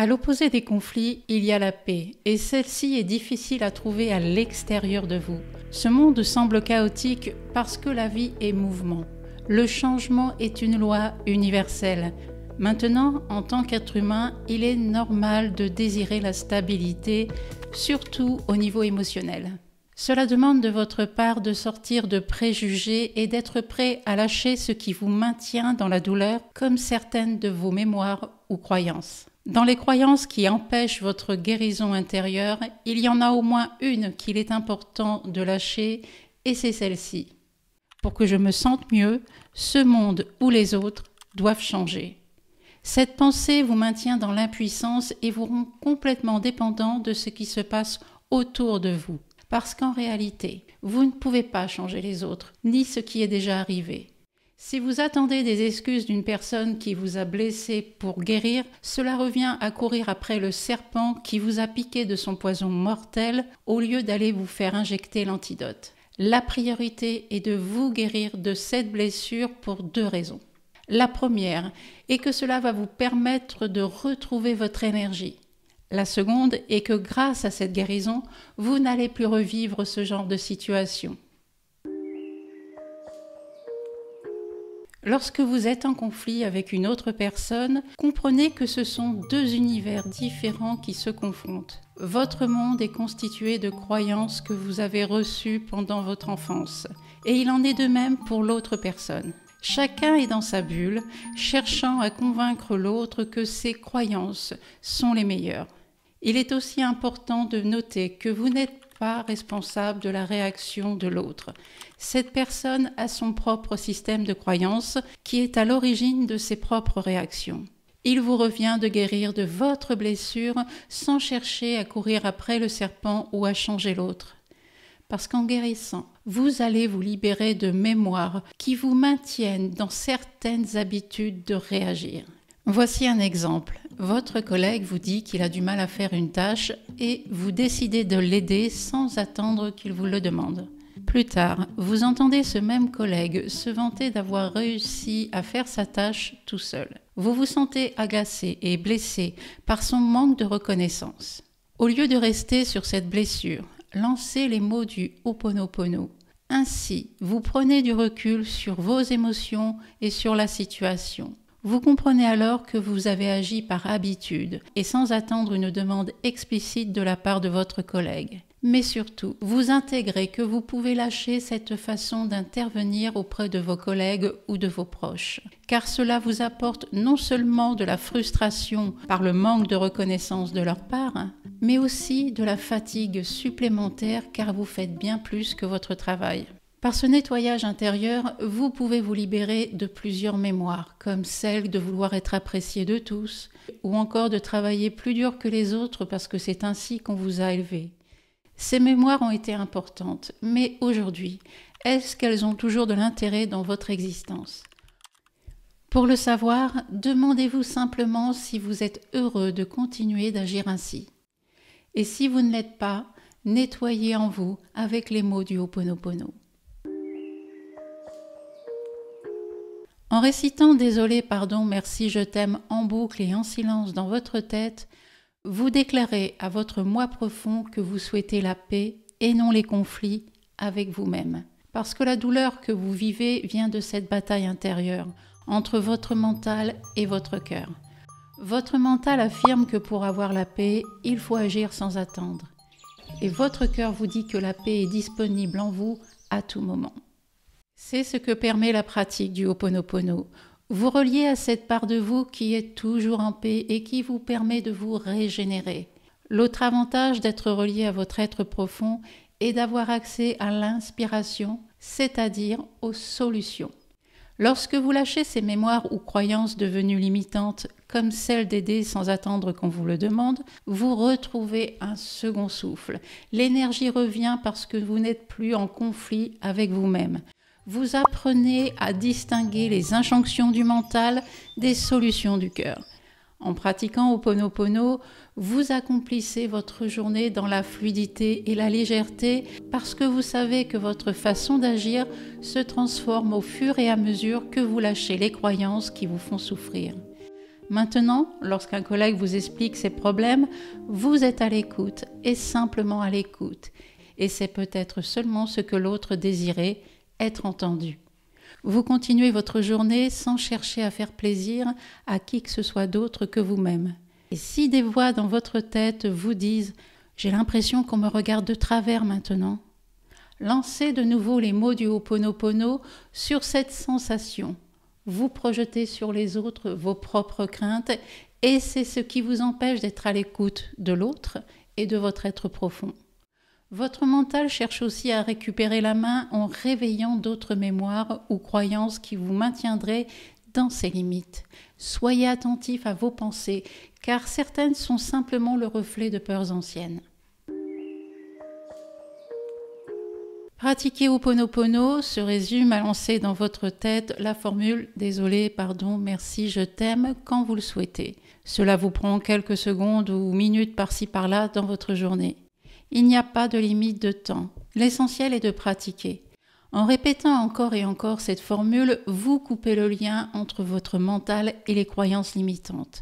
À l'opposé des conflits, il y a la paix, et celle-ci est difficile à trouver à l'extérieur de vous. Ce monde semble chaotique parce que la vie est mouvement. Le changement est une loi universelle. Maintenant, en tant qu'être humain, il est normal de désirer la stabilité, surtout au niveau émotionnel. Cela demande de votre part de sortir de préjugés et d'être prêt à lâcher ce qui vous maintient dans la douleur, comme certaines de vos mémoires ou croyances. Dans les croyances qui empêchent votre guérison intérieure, il y en a au moins une qu'il est important de lâcher, et c'est celle-ci. Pour que je me sente mieux, ce monde ou les autres doivent changer. Cette pensée vous maintient dans l'impuissance et vous rend complètement dépendant de ce qui se passe autour de vous. Parce qu'en réalité, vous ne pouvez pas changer les autres, ni ce qui est déjà arrivé. Si vous attendez des excuses d'une personne qui vous a blessé pour guérir, cela revient à courir après le serpent qui vous a piqué de son poison mortel au lieu d'aller vous faire injecter l'antidote. La priorité est de vous guérir de cette blessure pour 2 raisons. La première est que cela va vous permettre de retrouver votre énergie. La seconde est que grâce à cette guérison, vous n'allez plus revivre ce genre de situation. Lorsque vous êtes en conflit avec une autre personne, comprenez que ce sont 2 univers différents qui se confrontent. Votre monde est constitué de croyances que vous avez reçues pendant votre enfance, et il en est de même pour l'autre personne. Chacun est dans sa bulle, cherchant à convaincre l'autre que ses croyances sont les meilleures. Il est aussi important de noter que vous n'êtes pas responsable de la réaction de l'autre. Cette personne a son propre système de croyances qui est à l'origine de ses propres réactions. Il vous revient de guérir de votre blessure sans chercher à courir après le serpent ou à changer l'autre. Parce qu'en guérissant, vous allez vous libérer de mémoires qui vous maintiennent dans certaines habitudes de réagir. Voici un exemple. Votre collègue vous dit qu'il a du mal à faire une tâche et vous décidez de l'aider sans attendre qu'il vous le demande. Plus tard, vous entendez ce même collègue se vanter d'avoir réussi à faire sa tâche tout seul. Vous vous sentez agacé et blessé par son manque de reconnaissance. Au lieu de rester sur cette blessure, lancez les mots du Ho'oponopono. Ainsi, vous prenez du recul sur vos émotions et sur la situation. Vous comprenez alors que vous avez agi par habitude et sans attendre une demande explicite de la part de votre collègue. Mais surtout, vous intégrez que vous pouvez lâcher cette façon d'intervenir auprès de vos collègues ou de vos proches, car cela vous apporte non seulement de la frustration par le manque de reconnaissance de leur part, mais aussi de la fatigue supplémentaire car vous faites bien plus que votre travail. Par ce nettoyage intérieur, vous pouvez vous libérer de plusieurs mémoires, comme celle de vouloir être apprécié de tous, ou encore de travailler plus dur que les autres parce que c'est ainsi qu'on vous a élevé. Ces mémoires ont été importantes, mais aujourd'hui, est-ce qu'elles ont toujours de l'intérêt dans votre existence ? Pour le savoir, demandez-vous simplement si vous êtes heureux de continuer d'agir ainsi. Et si vous ne l'êtes pas, nettoyez en vous avec les mots du Ho'oponopono. En récitant « Désolé, pardon, merci, je t'aime » en boucle et en silence dans votre tête, vous déclarez à votre moi profond que vous souhaitez la paix et non les conflits avec vous-même. Parce que la douleur que vous vivez vient de cette bataille intérieure entre votre mental et votre cœur. Votre mental affirme que pour avoir la paix, il faut agir sans attendre. Et votre cœur vous dit que la paix est disponible en vous à tout moment. C'est ce que permet la pratique du Ho'oponopono. Vous reliez à cette part de vous qui est toujours en paix et qui vous permet de vous régénérer. L'autre avantage d'être relié à votre être profond est d'avoir accès à l'inspiration, c'est-à-dire aux solutions. Lorsque vous lâchez ces mémoires ou croyances devenues limitantes, comme celle d'aider sans attendre qu'on vous le demande, vous retrouvez un second souffle. L'énergie revient parce que vous n'êtes plus en conflit avec vous-même. Vous apprenez à distinguer les injonctions du mental des solutions du cœur. En pratiquant Ho'oponopono, vous accomplissez votre journée dans la fluidité et la légèreté parce que vous savez que votre façon d'agir se transforme au fur et à mesure que vous lâchez les croyances qui vous font souffrir. Maintenant, lorsqu'un collègue vous explique ses problèmes, vous êtes à l'écoute et simplement à l'écoute. Et c'est peut-être seulement ce que l'autre désirait, être entendu. Vous continuez votre journée sans chercher à faire plaisir à qui que ce soit d'autre que vous-même. Et si des voix dans votre tête vous disent « J'ai l'impression qu'on me regarde de travers maintenant », lancez de nouveau les mots du Ho'oponopono sur cette sensation. Vous projetez sur les autres vos propres craintes et c'est ce qui vous empêche d'être à l'écoute de l'autre et de votre être profond. Votre mental cherche aussi à récupérer la main en réveillant d'autres mémoires ou croyances qui vous maintiendraient dans ses limites. Soyez attentif à vos pensées, car certaines sont simplement le reflet de peurs anciennes. Pratiquer Ho'oponopono se résume à lancer dans votre tête la formule « Désolé, pardon, merci, je t'aime » quand vous le souhaitez. Cela vous prend quelques secondes ou minutes par-ci par-là dans votre journée. Il n'y a pas de limite de temps. L'essentiel est de pratiquer. En répétant encore et encore cette formule, vous coupez le lien entre votre mental et les croyances limitantes.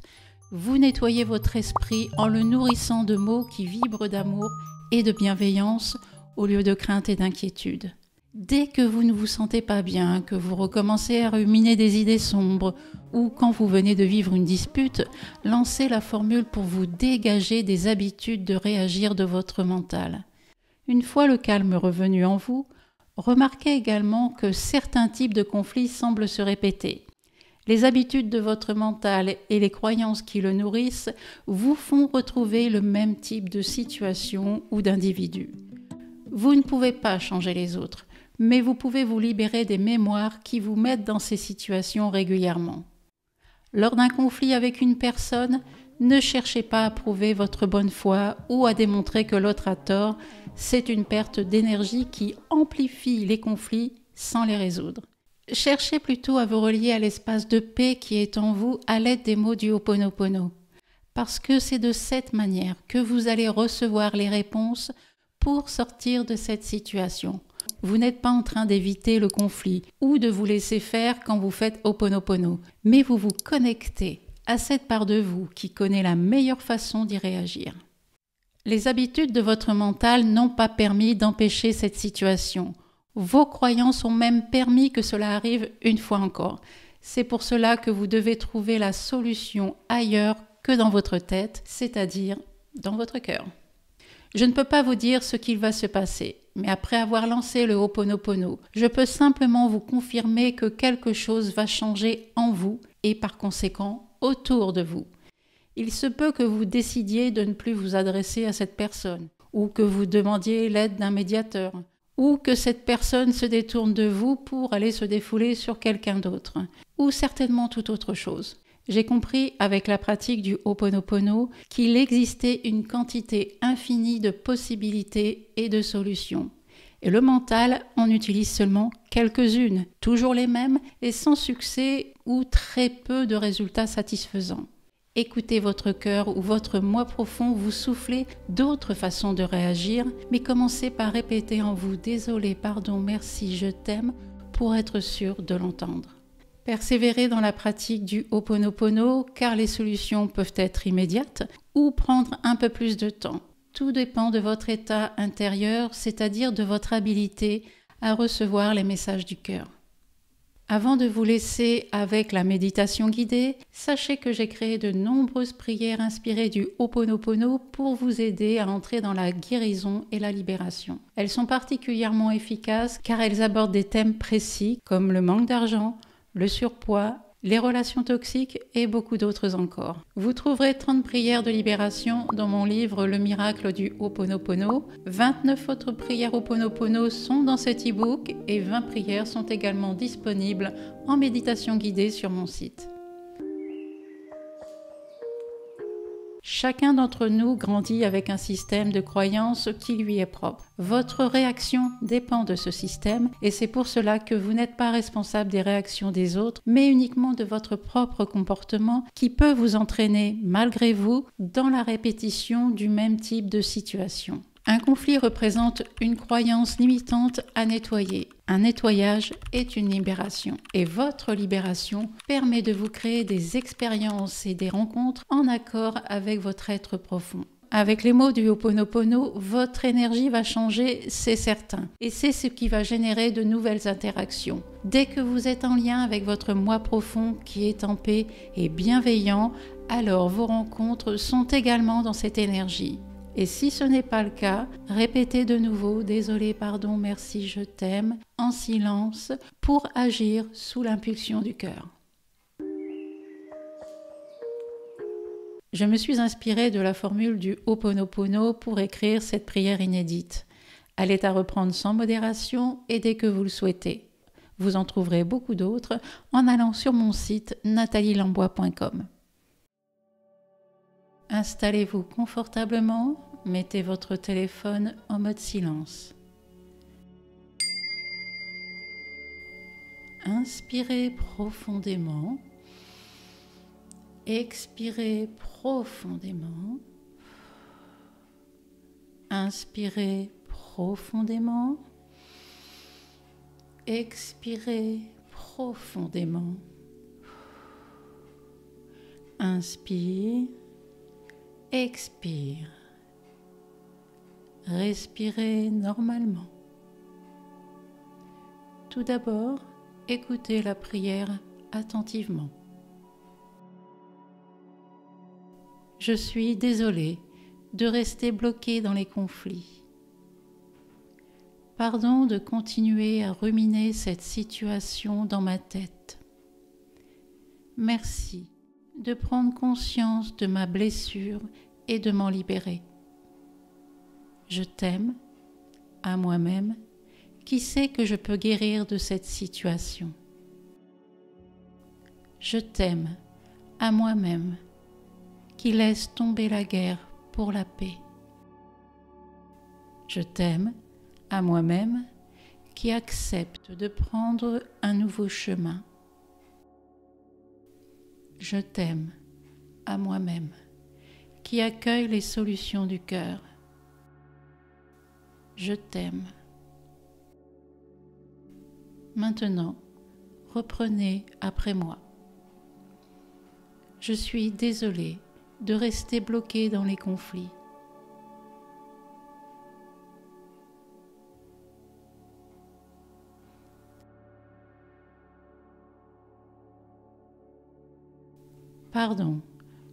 Vous nettoyez votre esprit en le nourrissant de mots qui vibrent d'amour et de bienveillance au lieu de crainte et d'inquiétude. Dès que vous ne vous sentez pas bien, que vous recommencez à ruminer des idées sombres ou quand vous venez de vivre une dispute, lancez la formule pour vous dégager des habitudes de réagir de votre mental. Une fois le calme revenu en vous, remarquez également que certains types de conflits semblent se répéter. Les habitudes de votre mental et les croyances qui le nourrissent vous font retrouver le même type de situation ou d'individu. Vous ne pouvez pas changer les autres, mais vous pouvez vous libérer des mémoires qui vous mettent dans ces situations régulièrement. Lors d'un conflit avec une personne, ne cherchez pas à prouver votre bonne foi ou à démontrer que l'autre a tort, c'est une perte d'énergie qui amplifie les conflits sans les résoudre. Cherchez plutôt à vous relier à l'espace de paix qui est en vous à l'aide des mots du Ho'oponopono, parce que c'est de cette manière que vous allez recevoir les réponses pour sortir de cette situation. Vous n'êtes pas en train d'éviter le conflit ou de vous laisser faire quand vous faites Ho'oponopono, mais vous vous connectez à cette part de vous qui connaît la meilleure façon d'y réagir. Les habitudes de votre mental n'ont pas permis d'empêcher cette situation. Vos croyances ont même permis que cela arrive une fois encore. C'est pour cela que vous devez trouver la solution ailleurs que dans votre tête, c'est-à-dire dans votre cœur. Je ne peux pas vous dire ce qu'il va se passer, mais après avoir lancé le Ho'oponopono, je peux simplement vous confirmer que quelque chose va changer en vous et par conséquent autour de vous. Il se peut que vous décidiez de ne plus vous adresser à cette personne, ou que vous demandiez l'aide d'un médiateur, ou que cette personne se détourne de vous pour aller se défouler sur quelqu'un d'autre, ou certainement toute autre chose. J'ai compris avec la pratique du Ho'oponopono qu'il existait une quantité infinie de possibilités et de solutions. Et le mental en utilise seulement quelques-unes, toujours les mêmes et sans succès ou très peu de résultats satisfaisants. Écoutez votre cœur ou votre moi profond vous souffler d'autres façons de réagir, mais commencez par répéter en vous « Désolé, pardon, merci, je t'aime » pour être sûr de l'entendre. Persévérez dans la pratique du Ho'oponopono car les solutions peuvent être immédiates ou prendre un peu plus de temps. Tout dépend de votre état intérieur, c'est-à-dire de votre habilité à recevoir les messages du cœur. Avant de vous laisser avec la méditation guidée, sachez que j'ai créé de nombreuses prières inspirées du Ho'oponopono pour vous aider à entrer dans la guérison et la libération. Elles sont particulièrement efficaces car elles abordent des thèmes précis comme le manque d'argent, le surpoids, les relations toxiques et beaucoup d'autres encore. Vous trouverez 30 prières de libération dans mon livre Le miracle du Ho'oponopono. 29 autres prières Ho'oponopono sont dans cet e-book et 20 prières sont également disponibles en méditation guidée sur mon site. Chacun d'entre nous grandit avec un système de croyances qui lui est propre. Votre réaction dépend de ce système et c'est pour cela que vous n'êtes pas responsable des réactions des autres, mais uniquement de votre propre comportement qui peut vous entraîner, malgré vous, dans la répétition du même type de situation. Un conflit représente une croyance limitante à nettoyer. Un nettoyage est une libération. Et votre libération permet de vous créer des expériences et des rencontres en accord avec votre être profond. Avec les mots du Ho'oponopono, votre énergie va changer, c'est certain. Et c'est ce qui va générer de nouvelles interactions. Dès que vous êtes en lien avec votre moi profond qui est en paix et bienveillant, alors vos rencontres sont également dans cette énergie. Et si ce n'est pas le cas, répétez de nouveau « Désolé, pardon, merci, je t'aime » en silence pour agir sous l'impulsion du cœur. Je me suis inspirée de la formule du Ho'oponopono pour écrire cette prière inédite. Elle est à reprendre sans modération et dès que vous le souhaitez. Vous en trouverez beaucoup d'autres en allant sur mon site natalielambois.com. Installez-vous confortablement, mettez votre téléphone en mode silence. Inspirez profondément. Expirez profondément. Inspirez profondément. Expirez profondément. Inspire. Expire. Respirez normalement. Tout d'abord, écoutez la prière attentivement. Je suis désolée de rester bloquée dans les conflits. Pardon de continuer à ruminer cette situation dans ma tête. Merci de prendre conscience de ma blessure et de m'en libérer. Je t'aime, à moi-même, qui sait que je peux guérir de cette situation. Je t'aime, à moi-même, qui laisse tomber la guerre pour la paix. Je t'aime, à moi-même, qui accepte de prendre un nouveau chemin. Je t'aime, à moi-même, qui accueille les solutions du cœur. Je t'aime. Maintenant, reprenez après moi. Je suis désolée de rester bloquée dans les conflits. Pardon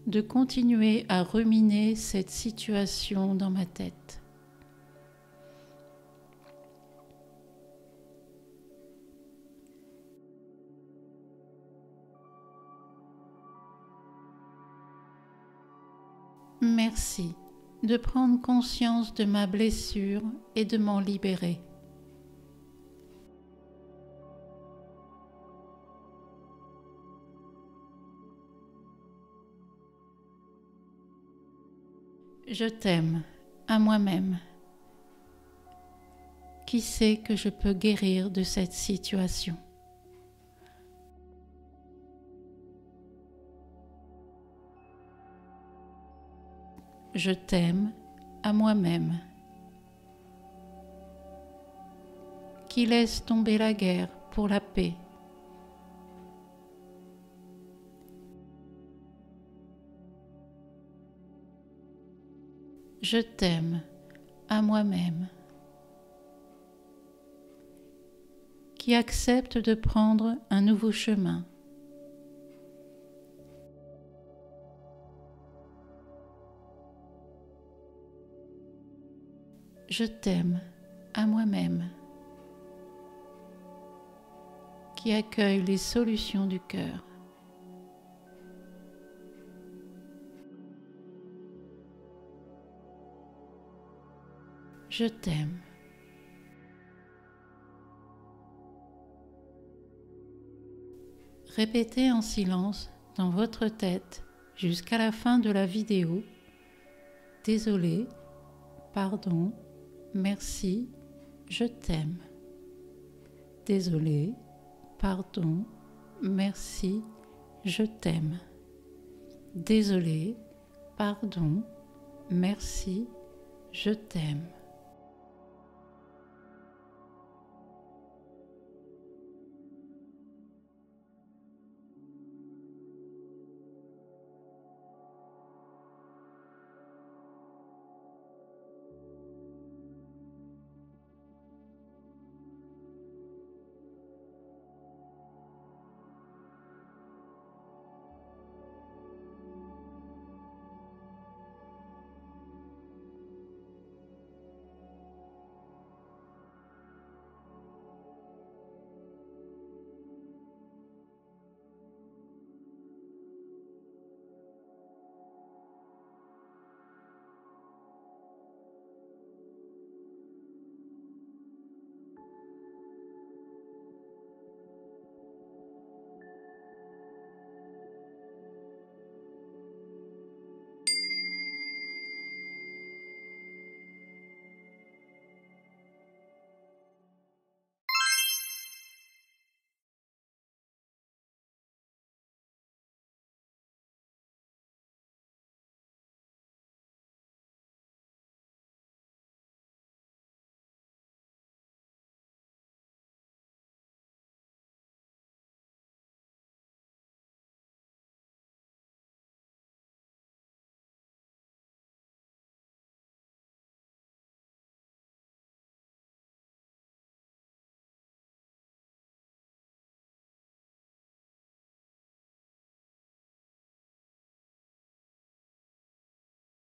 de continuer à ruminer cette situation dans ma tête. Merci de prendre conscience de ma blessure et de m'en libérer. Je t'aime, à moi-même, qui sait que je peux guérir de cette situation. Je t'aime, à moi-même, qui laisse tomber la guerre pour la paix. Je t'aime, à moi-même, qui accepte de prendre un nouveau chemin. Je t'aime, à moi-même, qui accueille les solutions du cœur. Je t'aime. Répétez en silence dans votre tête jusqu'à la fin de la vidéo. Désolé, pardon, merci, je t'aime. Désolé, pardon, merci, je t'aime. Désolé, pardon, merci, je t'aime.